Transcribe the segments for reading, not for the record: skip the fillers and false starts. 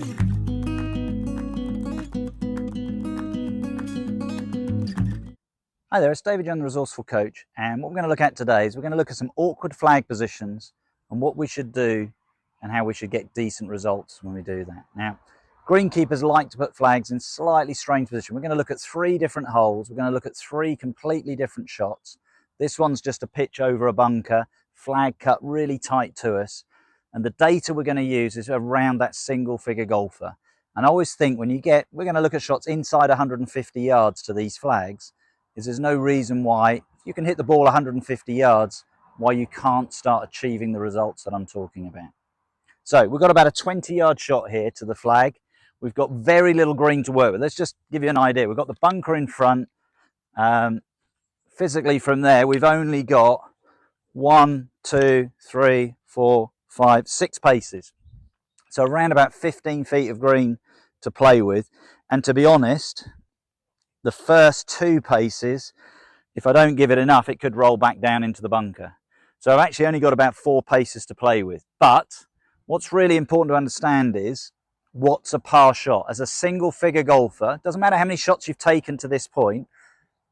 Hi there, it's David Young, the Resourceful Coach, and what we're going to look at today is we're going to look at some awkward flag positions and what we should do and how we should get decent results when we do that. Now, greenkeepers like to put flags in slightly strange positions. We're going to look at 3 different holes. We're going to look at 3 completely different shots. This one's just a pitch over a bunker, flag cut really tight to us, and the data we're going to use is around that single figure golfer. And I always think when we're going to look at shots inside 150 yards to these flags, there's no reason why you can hit the ball 150 yards why you can't start achieving the results that I'm talking about. So we've got about a 20-yard shot here to the flag. We've got very little green to work with. Let's just give you an idea. We've got the bunker in front. Physically from there, we've only got 1, 2, 3, 4, 5, 6 paces. So around about 15 feet of green to play with. And to be honest, the first 2 paces, if I don't give it enough, it could roll back down into the bunker. So I've actually only got about 4 paces to play with. But what's really important to understand is what's a par shot. As a single figure golfer, doesn't matter how many shots you've taken to this point,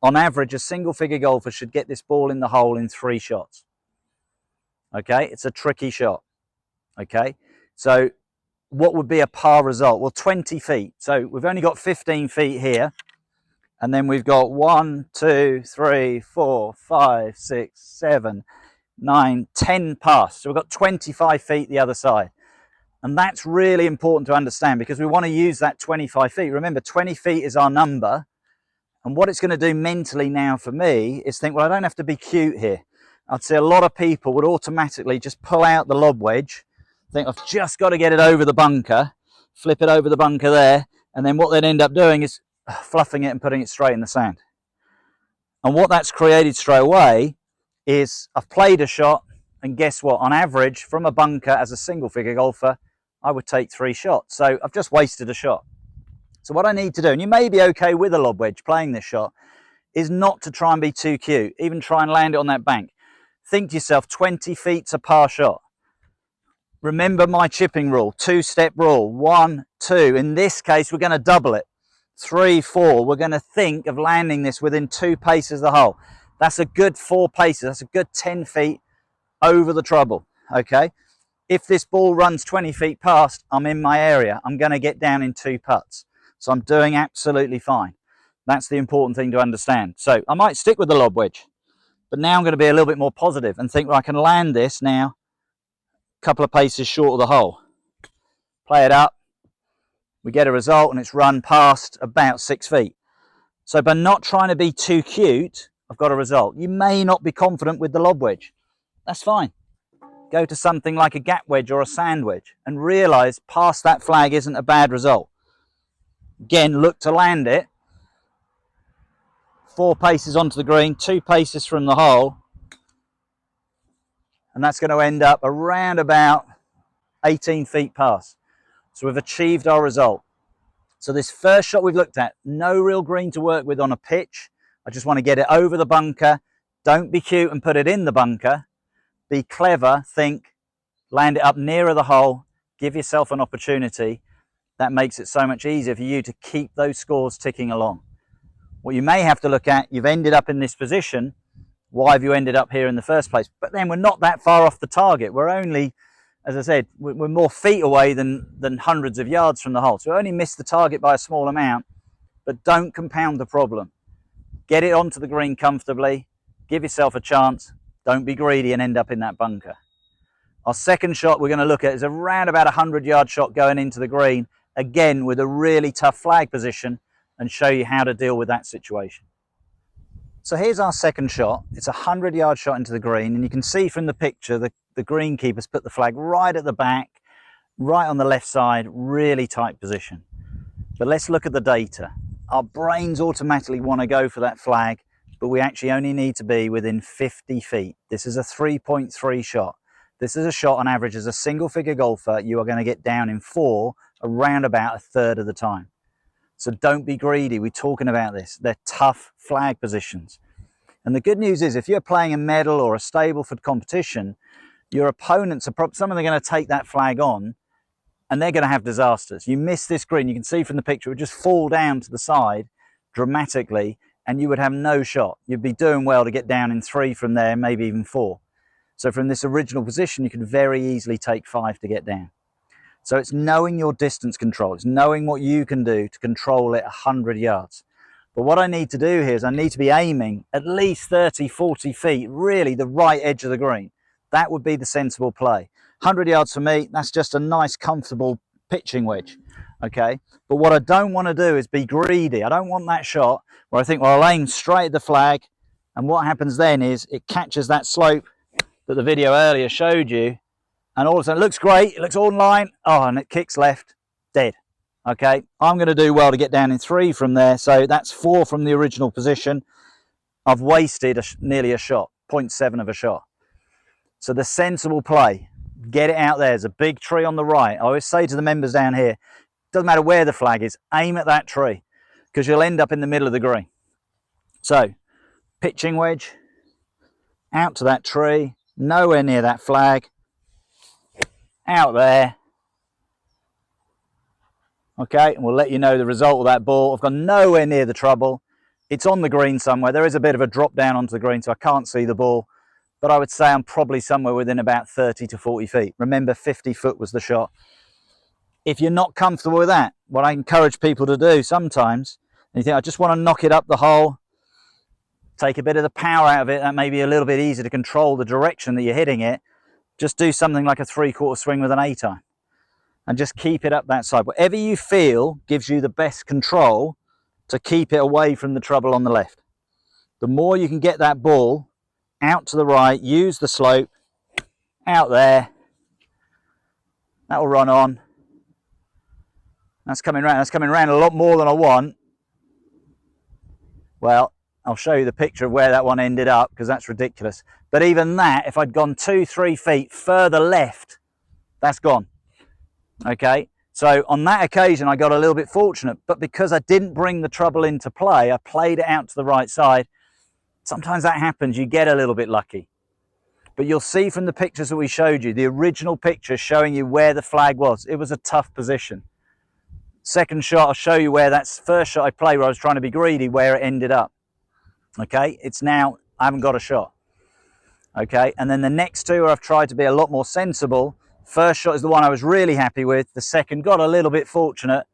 on average, a single figure golfer should get this ball in the hole in 3 shots. Okay, it's a tricky shot. Okay, so what would be a par result? Well, 20 feet. So we've only got 15 feet here. And then we've got 1, 2, 3, 4, 5, 6, 7, 9, 10 past. So we've got 25 feet the other side. And that's really important to understand because we want to use that 25 feet. Remember, 20 feet is our number. And what it's going to do mentally now for me is think, well, I don't have to be cute here. I'd say a lot of people would automatically just pull out the lob wedge, think I've just got to get it over the bunker, flip it over the bunker there. And then what they'd end up doing is fluffing it and putting it straight in the sand. And what that's created straight away is I've played a shot, and guess what? On average, from a bunker as a single figure golfer, I would take 3 shots. So I've just wasted a shot. So what I need to do, and you may be okay with a lob wedge playing this shot, is not to try and be too cute, even try and land it on that bank. Think to yourself, 20 feet's a par shot. Remember my chipping rule, 2-step rule, 1, 2. In this case, we're going to double it. 3, 4, we're going to think of landing this within 2 paces of the hole. That's a good 4 paces. That's a good 10 feet over the trouble, okay? If this ball runs 20 feet past, I'm in my area. I'm going to get down in 2 putts. So I'm doing absolutely fine. That's the important thing to understand. So I might stick with the lob wedge, but now I'm going to be a little bit more positive and think, well, I can land this now a couple of paces short of the hole. Play it up. We get a result and it's run past about 6 feet. So by not trying to be too cute, I've got a result. You may not be confident with the lob wedge. That's fine. Go to something like a gap wedge or a sand wedge and realize past that flag isn't a bad result. Again, look to land it. 4 paces onto the green, 2 paces from the hole. And that's going to end up around about 18 feet past. So we've achieved our result. So this first shot we've looked at, no real green to work with on a pitch. I just want to get it over the bunker. Don't be cute and put it in the bunker. Be clever, think, land it up nearer the hole, give yourself an opportunity. That makes it so much easier for you to keep those scores ticking along. What you may have to look at, you've ended up in this position. Why have you ended up here in the first place? But then we're not that far off the target. We're only, as I said, we're more feet away than hundreds of yards from the hole. So we only missed the target by a small amount, but don't compound the problem. Get it onto the green comfortably, give yourself a chance, don't be greedy and end up in that bunker. Our second shot we're going to look at is around about a 100-yard shot going into the green, again with a really tough flag position, and show you how to deal with that situation. So here's our second shot. It's a 100-yard shot into the green, and you can see from the picture the greenkeeper's put the flag right at the back, right on the left side, really tight position. But let's look at the data. Our brains automatically want to go for that flag, but we actually only need to be within 50 feet. This is a 3.3 shot. This is a shot on average as a single figure golfer, you are going to get down in 4 around about a third of the time. So don't be greedy. We're talking about this. They're tough flag positions. And the good news is if you're playing a medal or a Stableford competition, your opponents are some of them are going to take that flag on and they're going to have disasters. You miss this green, you can see from the picture, it would just fall down to the side dramatically, and you would have no shot. You'd be doing well to get down in 3 from there, maybe even 4. So from this original position, you can very easily take 5 to get down. So it's knowing your distance control. It's knowing what you can do to control it 100 yards. But what I need to do here is I need to be aiming at least 30, 40 feet, really the right edge of the green. That would be the sensible play. 100 yards for me, that's just a nice, comfortable pitching wedge, okay? But what I don't want to do is be greedy. I don't want that shot where I think, well, I'll aim straight at the flag, and what happens then is it catches that slope that the video earlier showed you, and all of a sudden it looks great, it looks all in line, oh, and it kicks left, dead. Okay, I'm going to do well to get down in 3 from there, so that's 4 from the original position. I've wasted nearly a shot, 0.7 of a shot. So the sensible play, get it out there. There's a big tree on the right. I always say to the members down here, doesn't matter where the flag is, aim at that tree, because you'll end up in the middle of the green. So, pitching wedge, out to that tree, nowhere near that flag, out there. Okay, and we'll let you know the result of that ball. I've gone nowhere near the trouble. It's on the green somewhere. There is a bit of a drop down onto the green, so I can't see the ball. But I would say I'm probably somewhere within about 30 to 40 feet. Remember, 50 foot was the shot. If you're not comfortable with that, what I encourage people to do sometimes, and you think, I just want to knock it up the hole, take a bit of the power out of it, that may be a little bit easier to control the direction that you're hitting it, just do something like a 3/4 swing with an A-time. And just keep it up that side. Whatever you feel gives you the best control to keep it away from the trouble on the left. The more you can get that ball out to the right, use the slope, out there, that will run on. That's coming around a lot more than I want. Well, I'll show you the picture of where that one ended up, because that's ridiculous. But even that, if I'd gone 2-3 feet further left, that's gone. Okay, so on that occasion I got a little bit fortunate, but because I didn't bring the trouble into play, I played it out to the right side. Sometimes that happens, you get a little bit lucky. But you'll see from the pictures that we showed you, the original picture showing you where the flag was. It was a tough position. Second shot, I'll show you where that's first shot I played where I was trying to be greedy, where it ended up. Okay, it's now, I haven't got a shot. Okay, and then the next two where I've tried to be a lot more sensible. First shot is the one I was really happy with. The second got a little bit fortunate,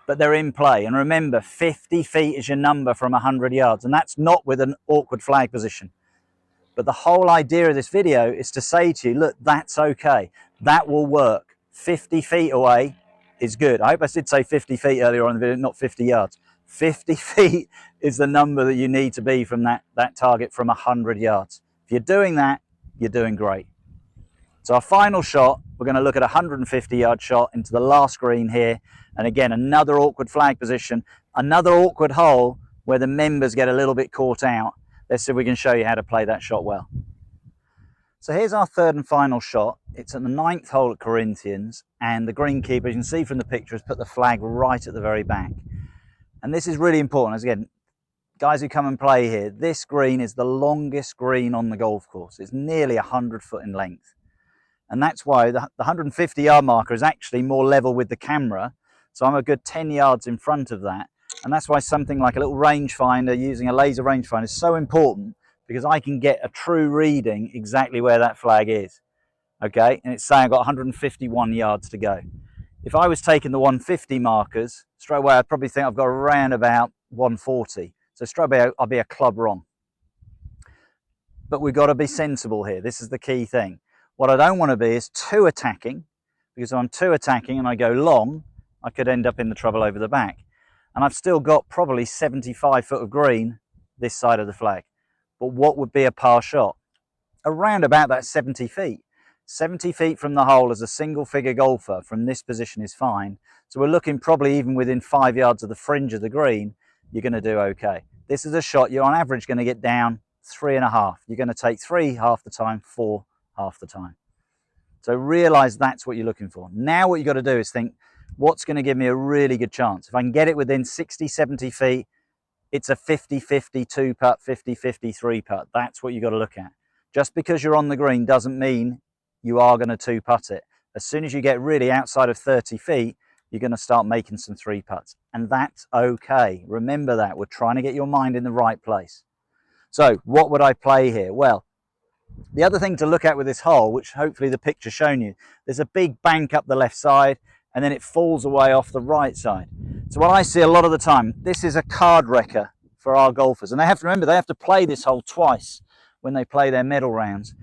but they're in play. And remember, 50 feet is your number from 100 yards, and that's not with an awkward flag position. But the whole idea of this video is to say to you, look, that's okay. That will work. 50 feet away is good. I hope I did say 50 feet earlier on in the video, not 50 yards. 50 feet is the number that you need to be from that target from 100 yards. If you're doing that, you're doing great. So our final shot, we're going to look at a 150-yard shot into the last green here. And again, another awkward flag position, another awkward hole where the members get a little bit caught out. Let's see if we can show you how to play that shot well. So here's our third and final shot. It's at the 9th hole at Corinthians, and the greenkeeper, as you can see from the picture, has put the flag right at the very back. And this is really important. As again, guys who come and play here, this green is the longest green on the golf course. It's nearly 100 foot in length. And that's why the 150-yard marker is actually more level with the camera. So I'm a good 10 yards in front of that. And that's why something like a little rangefinder, using a laser rangefinder, is so important, because I can get a true reading exactly where that flag is. Okay, and it's saying I've got 151 yards to go. If I was taking the 150 markers, straight away I'd probably think I've got around about 140. So straight away I'll be a club wrong. But we've got to be sensible here. This is the key thing. What I don't want to be is too attacking, because if I'm too attacking and I go long, I could end up in the trouble over the back. And I've still got probably 75 foot of green this side of the flag. But what would be a par shot? Around about that 70 feet. 70 feet from the hole as a single figure golfer from this position is fine. So we're looking probably even within 5 yards of the fringe of the green, you're going to do okay. This is a shot you're on average going to get down 3.5. You're going to take 3 half the time, 4 half the time. So realize that's what you're looking for. Now what you've got to do is think, what's going to give me a really good chance? If I can get it within 60, 70 feet, it's a 50-50 2-putt, 50-50 3-putt. That's what you've got to look at. Just because you're on the green doesn't mean you are going to 2-putt it. As soon as you get really outside of 30 feet, you're going to start making some 3 putts. And that's okay. Remember that. We're trying to get your mind in the right place. So what would I play here? Well, the other thing to look at with this hole, which hopefully the picture's shown you, there's a big bank up the left side and then it falls away off the right side. So what I see a lot of the time, this is a card wrecker for our golfers. And they have to remember, they have to play this hole twice when they play their medal rounds.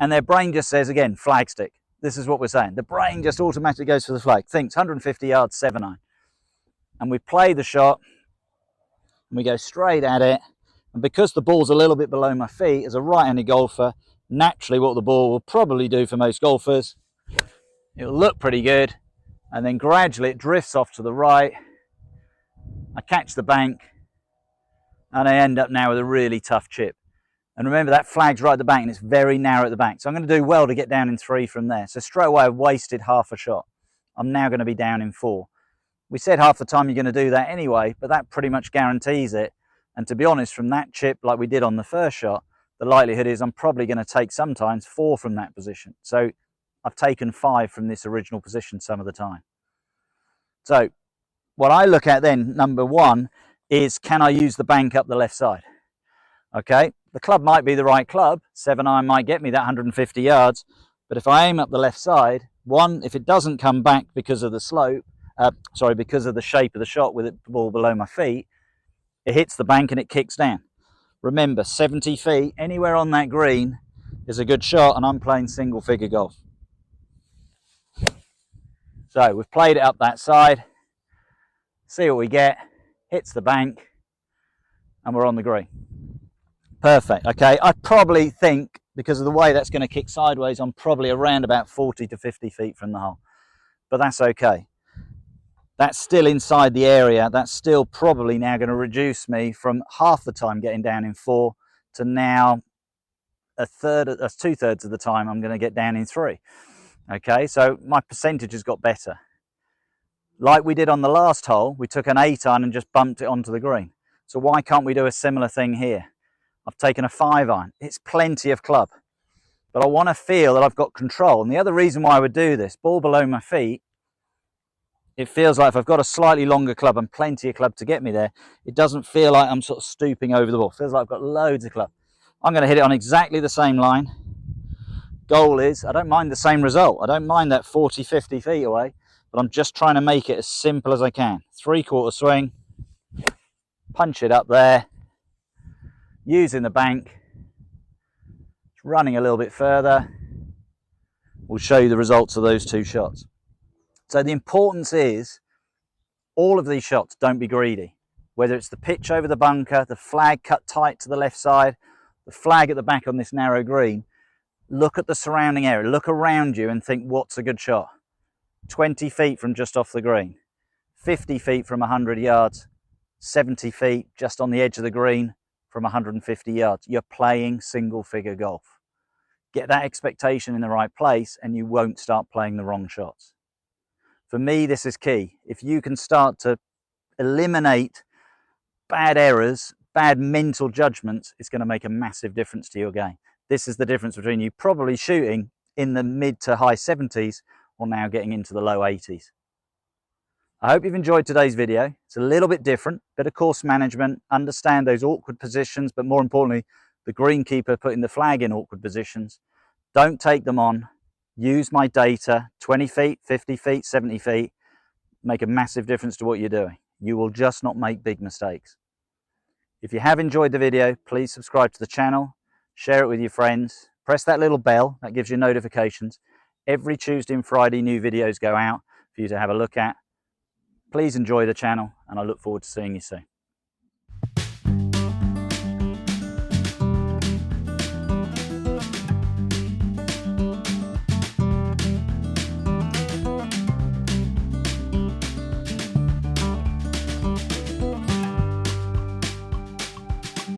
And their brain just says, again, flag stick. This is what we're saying. The brain just automatically goes for the flag. Thinks 150 yards, 7-iron. And we play the shot and we go straight at it. And because the ball's a little bit below my feet, as a right-handed golfer, naturally what the ball will probably do for most golfers, it'll look pretty good, and then gradually it drifts off to the right. I catch the bank, and I end up now with a really tough chip. And remember, that flag's right at the bank, and it's very narrow at the bank. So I'm going to do well to get down in 3 from there. So straight away, I've wasted half a shot. I'm now going to be down in 4. We said half the time you're going to do that anyway, but that pretty much guarantees it. And to be honest, from that chip, like we did on the first shot, the likelihood is I'm probably going to take sometimes 4 from that position. So I've taken 5 from this original position some of the time. So what I look at then, number 1, is can I use the bank up the left side? Okay, the club might be the right club. 7-iron might get me that 150 yards. But if I aim up the left side, 1, if it doesn't come back because of the slope, because of the shape of the shot with the ball below my feet, it hits the bank and it kicks down. Remember, 70 feet, anywhere on that green is a good shot, and I'm playing single figure golf. So we've played it up that side. See what we get. Hits the bank, and we're on the green. Perfect. Okay, I probably think, because of the way that's going to kick sideways, I'm probably around about 40 to 50 feet from the hole. But that's okay. That's still inside the area. That's still probably now going to reduce me from half the time getting down in 4 to now that's 2/3 of the time I'm going to get down in 3. Okay, so my percentage has got better. Like we did on the last hole, we took an 8-iron and just bumped it onto the green. So why can't we do a similar thing here? I've taken a 5-iron. It's plenty of club, but I want to feel that I've got control. And the other reason why I would do this, ball below my feet, it feels like if I've got a slightly longer club and plenty of club to get me there, it doesn't feel like I'm sort of stooping over the ball. It feels like I've got loads of club. I'm going to hit it on exactly the same line. Goal is, I don't mind the same result. I don't mind that 40, 50 feet away, but I'm just trying to make it as simple as I can. 3/4 swing, punch it up there, using the bank, running a little bit further. We'll show you the results of those 2 shots. So the importance is, all of these shots, don't be greedy. Whether it's the pitch over the bunker, the flag cut tight to the left side, the flag at the back on this narrow green, look at the surrounding area, look around you and think, what's a good shot? 20 feet from just off the green, 50 feet from 100 yards, 70 feet just on the edge of the green from 150 yards. You're playing single figure golf. Get that expectation in the right place and you won't start playing the wrong shots. For me, this is key. If you can start to eliminate bad errors, bad mental judgments, it's going to make a massive difference to your game. This is the difference between you probably shooting in the mid to high 70s or now getting into the low 80s. I hope you've enjoyed today's video. It's a little bit different, bit of course management, understand those awkward positions, but more importantly, the greenkeeper putting the flag in awkward positions. Don't take them on. Use my data, 20 feet, 50 feet, 70 feet, make a massive difference to what you're doing. You will just not make big mistakes. If you have enjoyed the video, please subscribe to the channel, share it with your friends, press that little bell, that gives you notifications. Every Tuesday and Friday, new videos go out for you to have a look at. Please enjoy the channel, and I look forward to seeing you soon.